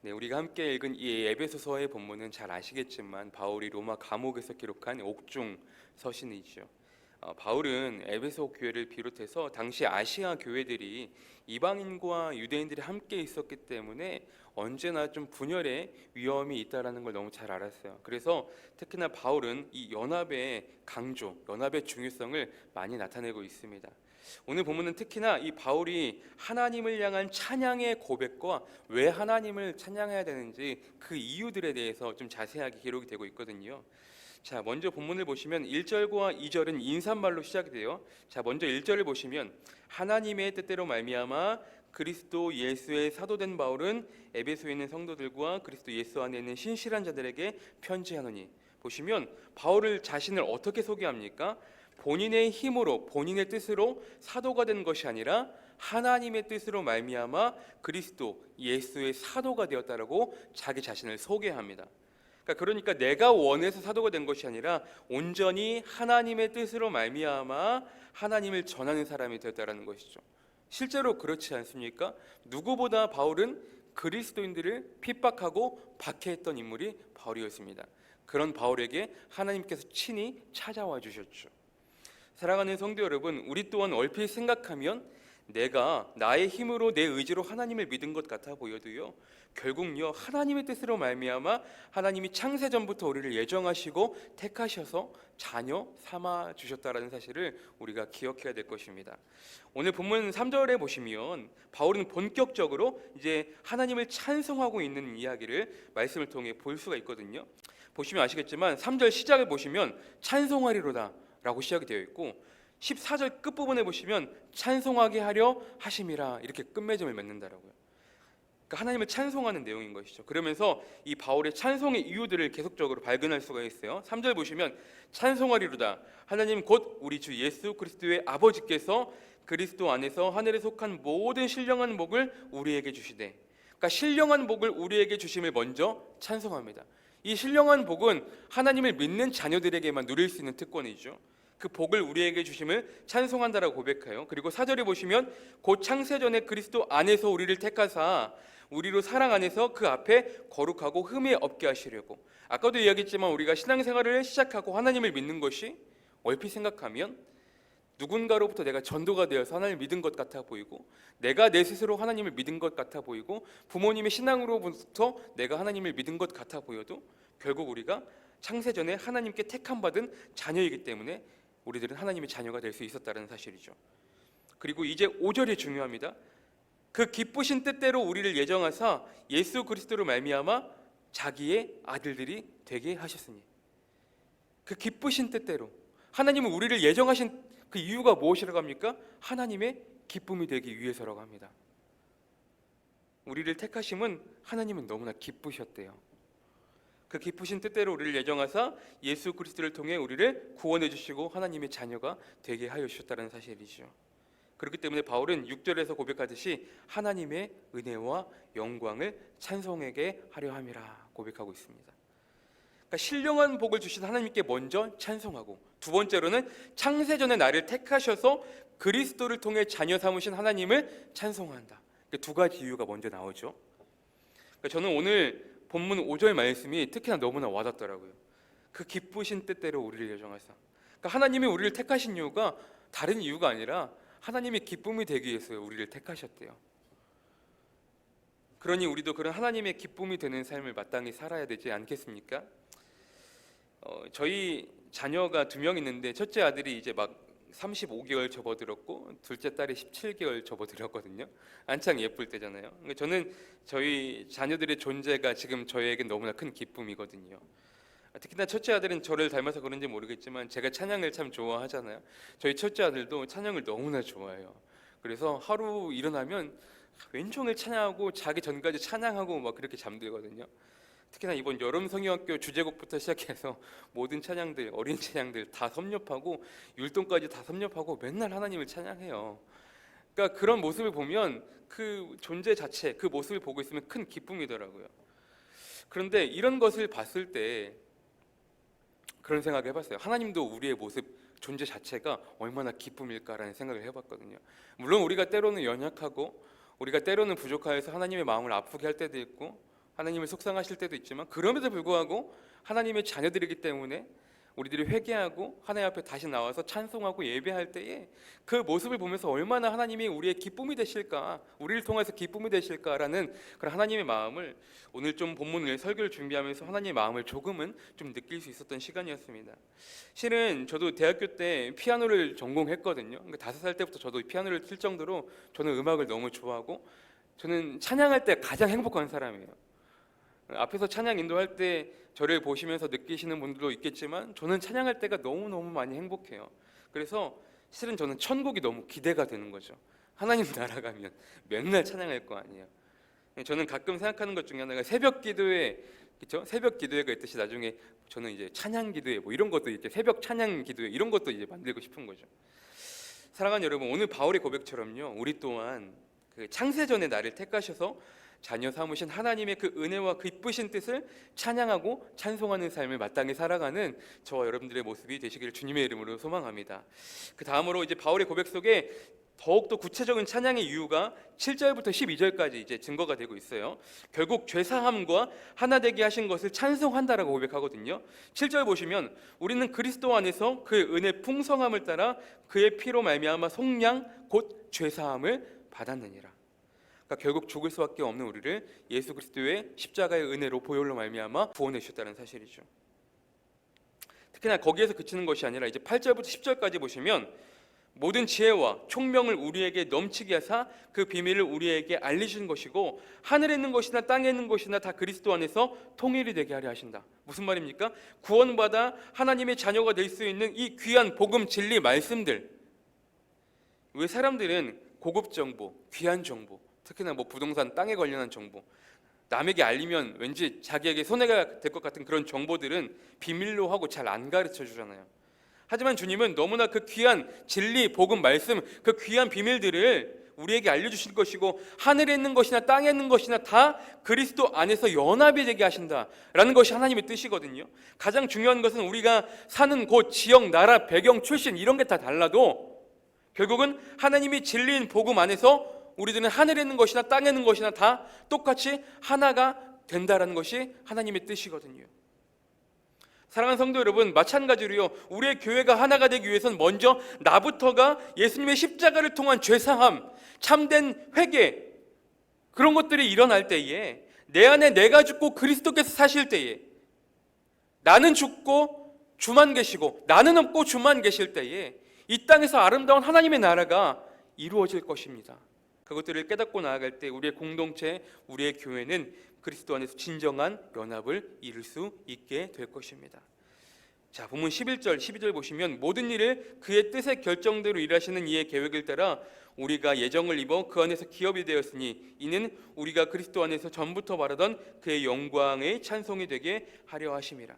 네, 우리가 함께 읽은 이 에베소서의 본문은 잘 아시겠지만 바울이 로마 감옥에서 기록한 옥중 서신이죠. 바울은 에베소 교회를 비롯해서 당시 아시아 교회들이 이방인과 유대인들이 함께 있었기 때문에 언제나 좀 분열의 위험이 있다라는 걸 너무 잘 알았어요. 그래서 특히나 바울은 이 연합의 강조, 연합의 중요성을 많이 나타내고 있습니다. 오늘 본문은 특히나 이 바울이 하나님을 향한 찬양의 고백과 왜 하나님을 찬양해야 되는지 그 이유들에 대해서 좀 자세하게 기록이 되고 있거든요. 자, 먼저 본문을 보시면 1절과 2절은 인사말로 시작이 돼요. 자, 먼저 1절을 보시면 하나님의 뜻대로 말미암아 그리스도 예수의 사도된 바울은 에베소에 있는 성도들과 그리스도 예수 안에 있는 신실한 자들에게 편지하노니. 보시면 바울을 자신을 어떻게 소개합니까? 본인의 힘으로 본인의 뜻으로 사도가 된 것이 아니라 하나님의 뜻으로 말미암아 그리스도 예수의 사도가 되었다라고 자기 자신을 소개합니다. 그러니까 내가 원해서 사도가 된 것이 아니라 온전히 하나님의 뜻으로 말미암아 하나님을 전하는 사람이 되었다라는 것이죠. 실제로 그렇지 않습니까? 누구보다 바울은 그리스도인들을 핍박하고 박해했던 인물이 바울이었습니다. 그런 바울에게 하나님께서 친히 찾아와 주셨죠. 사랑하는 성도 여러분, 우리 또한 얼핏 생각하면 내가 나의 힘으로 내 의지로 하나님을 믿은 것 같아 보여도요, 결국요 하나님의 뜻으로 말미암아 하나님이 창세전부터 우리를 예정하시고 택하셔서 자녀 삼아 주셨다라는 사실을 우리가 기억해야 될 것입니다. 오늘 본문 3절에 보시면 바울은 본격적으로 이제 하나님을 찬송하고 있는 이야기를 말씀을 통해 볼 수가 있거든요. 보시면 아시겠지만 3절 시작을 보시면 찬송하리로다 라고 시작이 되어 있고 14절 끝부분에 보시면 찬송하게 하려 하심이라 이렇게 끝맺음을 맺는다라고요. 그러니까 하나님을 찬송하는 내용인 것이죠. 그러면서 이 바울의 찬송의 이유들을 계속적으로 발견할 수가 있어요. 3절 보시면 찬송하리로다 하나님 곧 우리 주 예수 그리스도의 아버지께서 그리스도 안에서 하늘에 속한 모든 신령한 복을 우리에게 주시되, 그러니까 신령한 복을 우리에게 주심을 먼저 찬송합니다. 이 신령한 복은 하나님을 믿는 자녀들에게만 누릴 수 있는 특권이죠. 그 복을 우리에게 주심을 찬송한다라고 고백해요. 그리고 4절에 보시면 곧 창세전에 그리스도 안에서 우리를 택하사 우리로 사랑 안에서 그 앞에 거룩하고 흠이 없게 하시려고. 아까도 이야기했지만 우리가 신앙생활을 시작하고 하나님을 믿는 것이 얼핏 생각하면 누군가로부터 내가 전도가 되어서 하나님을 믿은 것 같아 보이고, 내가 내 스스로 하나님을 믿은 것 같아 보이고, 부모님의 신앙으로부터 내가 하나님을 믿은 것 같아 보여도 결국 우리가 창세전에 하나님께 택함받은 자녀이기 때문에 우리들은 하나님의 자녀가 될 수 있었다는 사실이죠. 그리고 이제 5절이 중요합니다. 그 기쁘신 뜻대로 우리를 예정하사 예수 그리스도로 말미암아 자기의 아들들이 되게 하셨으니. 그 기쁘신 뜻대로 하나님은 우리를 예정하신 그 이유가 무엇이라고 합니까? 하나님의 기쁨이 되기 위해서라고 합니다. 우리를 택하심은 하나님은 너무나 기쁘셨대요. 그 기쁘신 뜻대로 우리를 예정하사 예수 그리스도를 통해 우리를 구원해 주시고 하나님의 자녀가 되게 하여 주셨다는 사실이죠. 그렇기 때문에 바울은 6절에서 고백하듯이 하나님의 은혜와 영광을 찬송하게 하려 함이라 고백하고 있습니다. 그러니까 신령한 복을 주신 하나님께 먼저 찬송하고, 두 번째로는 창세전에 나를 택하셔서 그리스도를 통해 자녀 삼으신 하나님을 찬송한다. 두 가지 이유가 먼저 나오죠. 그러니까 저는 오늘 본문 5절 말씀이 특히나 너무나 와닿더라고요. 그 기쁘신 뜻대로 우리를 예정하사. 그러니까 하나님이 우리를 택하신 이유가 다른 이유가 아니라 하나님의 기쁨이 되기 위해서 우리를 택하셨대요. 그러니 우리도 그런 하나님의 기쁨이 되는 삶을 마땅히 살아야 되지 않겠습니까? 저희 자녀가 2명 있는데 첫째 아들이 이제 막 35개월 접어들었고 둘째 딸이 17개월 접어들었거든요. 한창 예쁠 때잖아요. 그러니까 저는 저희 자녀들의 존재가 지금 저희에겐 너무나 큰 기쁨이거든요. 특히나 첫째 아들은 저를 닮아서 그런지 모르겠지만 제가 찬양을 참 좋아하잖아요. 저희 첫째 아들도 찬양을 너무나 좋아해요. 그래서 하루 일어나면 왼종일 찬양하고 자기 전까지 찬양하고 막 그렇게 잠들거든요. 특히나 이번 여름 성경학교 주제곡부터 시작해서 모든 찬양들, 어린 찬양들 다 섭렵하고 율동까지 다 섭렵하고 맨날 하나님을 찬양해요. 그러니까 그런 모습을 보면 그 존재 자체, 그 모습을 보고 있으면 큰 기쁨이더라고요. 그런데 이런 것을 봤을 때 그런 생각을 해봤어요. 하나님도 우리의 모습, 존재 자체가 얼마나 기쁨일까라는 생각을 해봤거든요. 물론 우리가 때로는 연약하고 우리가 때로는 부족하여서 하나님의 마음을 아프게 할 때도 있고, 하나님을 속상하실 때도 있지만 그럼에도 불구하고 하나님의 자녀들이기 때문에 우리들이 회개하고 하나님 앞에 다시 나와서 찬송하고 예배할 때에 그 모습을 보면서 얼마나 하나님이 우리의 기쁨이 되실까, 우리를 통해서 기쁨이 되실까라는 그런 하나님의 마음을 오늘 좀 본문을 설교를 준비하면서 하나님의 마음을 조금은 좀 느낄 수 있었던 시간이었습니다. 실은 저도 대학교 때 피아노를 전공했거든요. 그러니까 5살 때부터 저도 피아노를 칠 정도로 저는 음악을 너무 좋아하고 저는 찬양할 때 가장 행복한 사람이에요. 앞에서 찬양 인도할 때 저를 보시면서 느끼시는 분들도 있겠지만 저는 찬양할 때가 너무너무 많이 행복해요. 그래서 실은 저는 천국이 너무 기대가 되는 거죠. 하나님 나라 가면 맨날 찬양할 거 아니에요. 저는 가끔 생각하는 것 중에 하나가 새벽 기도회, 그렇죠? 새벽 기도회가 있듯이 나중에 저는 이제 찬양 기도회 뭐 이런 것도 이제 새벽 찬양 기도회 이런 것도 이제 만들고 싶은 거죠. 사랑하는 여러분, 오늘 바울의 고백처럼요, 우리 또한 그 창세전에 나를 택하셔서 자녀 삼으신 하나님의 그 은혜와 그 기쁘신 뜻을 찬양하고 찬송하는 삶을 마땅히 살아가는 저와 여러분들의 모습이 되시기를 주님의 이름으로 소망합니다. 그 다음으로 이제 바울의 고백 속에 더욱더 구체적인 찬양의 이유가 7절부터 12절까지 이제 증거가 되고 있어요. 결국 죄사함과 하나 되게 하신 것을 찬송한다라고 고백하거든요. 7절 보시면 우리는 그리스도 안에서 그 은혜 풍성함을 따라 그의 피로 말미암아 속량 곧 죄사함을 받았느니라. 그러니까 결국 죽을 수밖에 없는 우리를 예수 그리스도의 십자가의 은혜로 보혈로 말미암아 구원해 주셨다는 사실이죠. 특히나 거기에서 그치는 것이 아니라 이제 8절부터 10절까지 보시면 모든 지혜와 총명을 우리에게 넘치게 하사 그 비밀을 우리에게 알리신 것이고 하늘에 있는 것이나 땅에 있는 것이나 다 그리스도 안에서 통일이 되게 하려 하신다. 무슨 말입니까? 구원받아 하나님의 자녀가 될 수 있는 이 귀한 복음 진리 말씀들, 왜 사람들은 고급 정보, 귀한 정보, 특히나 뭐 부동산, 땅에 관련한 정보, 남에게 알리면 왠지 자기에게 손해가 될 것 같은 그런 정보들은 비밀로 하고 잘 안 가르쳐 주잖아요. 하지만 주님은 너무나 그 귀한 진리, 복음, 말씀, 그 귀한 비밀들을 우리에게 알려주실 것이고 하늘에 있는 것이나 땅에 있는 것이나 다 그리스도 안에서 연합이 되게 하신다라는 것이 하나님의 뜻이거든요. 가장 중요한 것은 우리가 사는 곳, 지역, 나라, 배경, 출신 이런 게 다 달라도 결국은 하나님이 진리인 복음 안에서 우리들은 하늘에 있는 것이나 땅에 있는 것이나 다 똑같이 하나가 된다라는 것이 하나님의 뜻이거든요. 사랑하는 성도 여러분, 마찬가지로요, 우리의 교회가 하나가 되기 위해서는 먼저 나부터가 예수님의 십자가를 통한 죄사함, 참된 회개, 그런 것들이 일어날 때에 내 안에 내가 죽고 그리스도께서 사실 때에 나는 죽고 주만 계시고 나는 없고 주만 계실 때에 이 땅에서 아름다운 하나님의 나라가 이루어질 것입니다. 그것들을 깨닫고 나아갈 때 우리의 공동체, 우리의 교회는 그리스도 안에서 진정한 연합을 이룰 수 있게 될 것입니다. 자, 본문 11절, 12절 보시면 모든 일을 그의 뜻의 결정대로 일하시는 이의 계획을 따라 우리가 예정을 입어 그 안에서 기업이 되었으니 이는 우리가 그리스도 안에서 전부터 바라던 그의 영광의 찬송이 되게 하려 하심이라.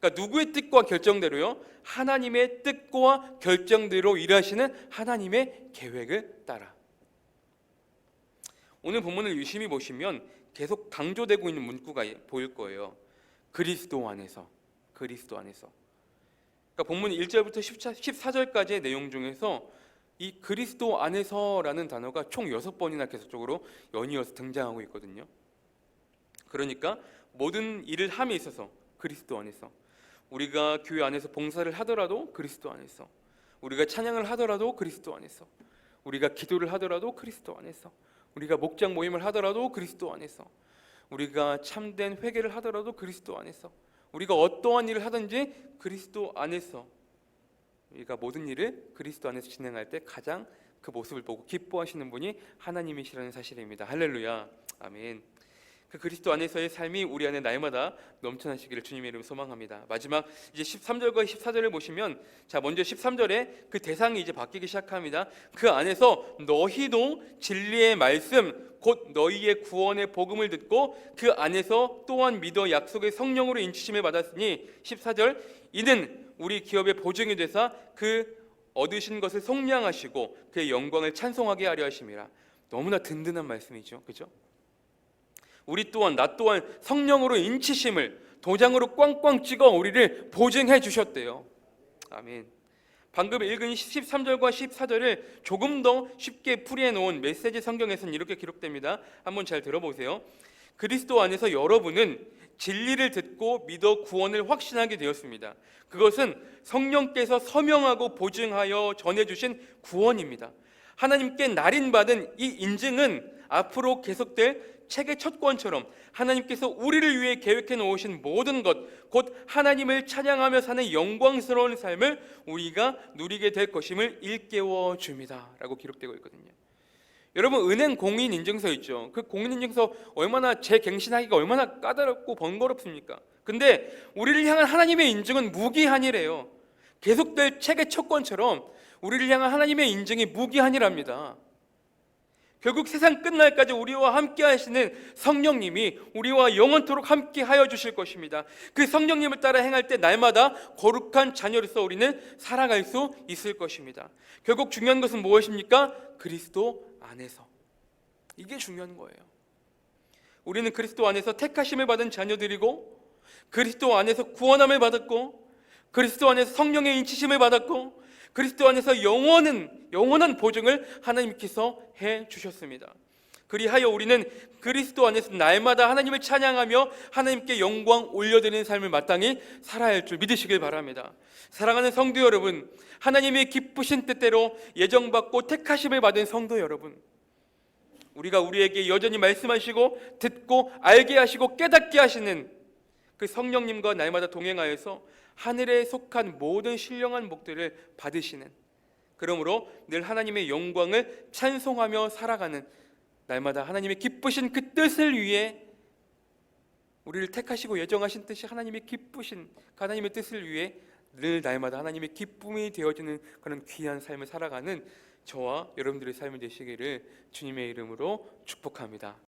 그러니까 누구의 뜻과 결정대로요? 하나님의 뜻과 결정대로 일하시는 하나님의 계획을 따라. 오늘 본문을 유심히 보시면 계속 강조되고 있는 문구가 보일 거예요. 그리스도 안에서, 그리스도 안에서. 그러니까 본문 1절부터 14절까지의 내용 중에서 이 그리스도 안에서라는 단어가 총 6번이나 계속적으로 연이어서 등장하고 있거든요. 그러니까 모든 일을 함에 있어서 그리스도 안에서, 우리가 교회 안에서 봉사를 하더라도 그리스도 안에서, 우리가 찬양을 하더라도 그리스도 안에서, 우리가 기도를 하더라도 그리스도 안에서, 우리가 목장 모임을 하더라도 그리스도 안에서, 우리가 참된 회개를 하더라도 그리스도 안에서, 우리가 어떠한 일을 하든지 그리스도 안에서, 우리가 모든 일을 그리스도 안에서 진행할 때 가장 그 모습을 보고 기뻐하시는 분이 하나님이시라는 사실입니다. 할렐루야, 아멘. 그 그리스도 안에서의 삶이 우리 안에 날마다 넘쳐나시기를 주님의 이름으로 소망합니다. 마지막 이제 13절과 14절을 보시면, 자, 먼저 13절에 그 대상이 이제 바뀌기 시작합니다. 그 안에서 너희도 진리의 말씀 곧 너희의 구원의 복음을 듣고 그 안에서 또한 믿어 약속의 성령으로 인치심을 받았으니 14절 이는 우리 기업의 보증이 되사 그 얻으신 것을 속량하시고 그의 영광을 찬송하게 하려 하심이라. 너무나 든든한 말씀이죠, 그죠? 우리 또한 나 또한 성령으로 인치심을 도장으로 꽝꽝 찍어 우리를 보증해 주셨대요. 아멘. 방금 읽은 13절과 14절을 조금 더 쉽게 풀이해 놓은 메시지 성경에서는 이렇게 기록됩니다. 한번 잘 들어보세요. 그리스도 안에서 여러분은 진리를 듣고 믿어 구원을 확신하게 되었습니다. 그것은 성령께서 서명하고 보증하여 전해주신 구원입니다. 하나님께 날인받은 이 인증은 앞으로 계속될 책의 첫 권처럼 하나님께서 우리를 위해 계획해 놓으신 모든 것, 곧 하나님을 찬양하며 사는 영광스러운 삶을 우리가 누리게 될 것임을 일깨워 줍니다 라고 기록되고 있거든요. 여러분, 은행 공인인증서 있죠. 그 공인인증서 얼마나 재갱신하기가 얼마나 까다롭고 번거롭습니까? 근데 우리를 향한 하나님의 인증은 무기한이래요. 계속될 책의 첫 권처럼 우리를 향한 하나님의 인증이 무기한이랍니다. 결국 세상 끝날까지 우리와 함께 하시는 성령님이 우리와 영원토록 함께 하여 주실 것입니다. 그 성령님을 따라 행할 때 날마다 거룩한 자녀로서 우리는 살아갈 수 있을 것입니다. 결국 중요한 것은 무엇입니까? 그리스도 안에서. 이게 중요한 거예요. 우리는 그리스도 안에서 택하심을 받은 자녀들이고, 그리스도 안에서 구원함을 받았고, 그리스도 안에서 성령의 인치심을 받았고, 그리스도 안에서 영원한 보증을 하나님께서 해주셨습니다. 그리하여 우리는 그리스도 안에서 날마다 하나님을 찬양하며 하나님께 영광 올려드리는 삶을 마땅히 살아야 할 줄 믿으시길 바랍니다. 사랑하는 성도 여러분, 하나님의 기쁘신 뜻대로 예정받고 택하심을 받은 성도 여러분, 우리가 우리에게 여전히 말씀하시고 듣고 알게 하시고 깨닫게 하시는 그 성령님과 날마다 동행하여서 하늘에 속한 모든 신령한 복들을 받으시는, 그러므로 늘 하나님의 영광을 찬송하며 살아가는, 날마다 하나님의 기쁘신 그 뜻을 위해, 우리를 택하시고 예정하신 뜻이 하나님의 기쁘신 하나님의 뜻을 위해 늘 날마다 하나님의 기쁨이 되어지는 그런 귀한 삶을 살아가는 저와 여러분들의 삶이 되시기를 주님의 이름으로 축복합니다.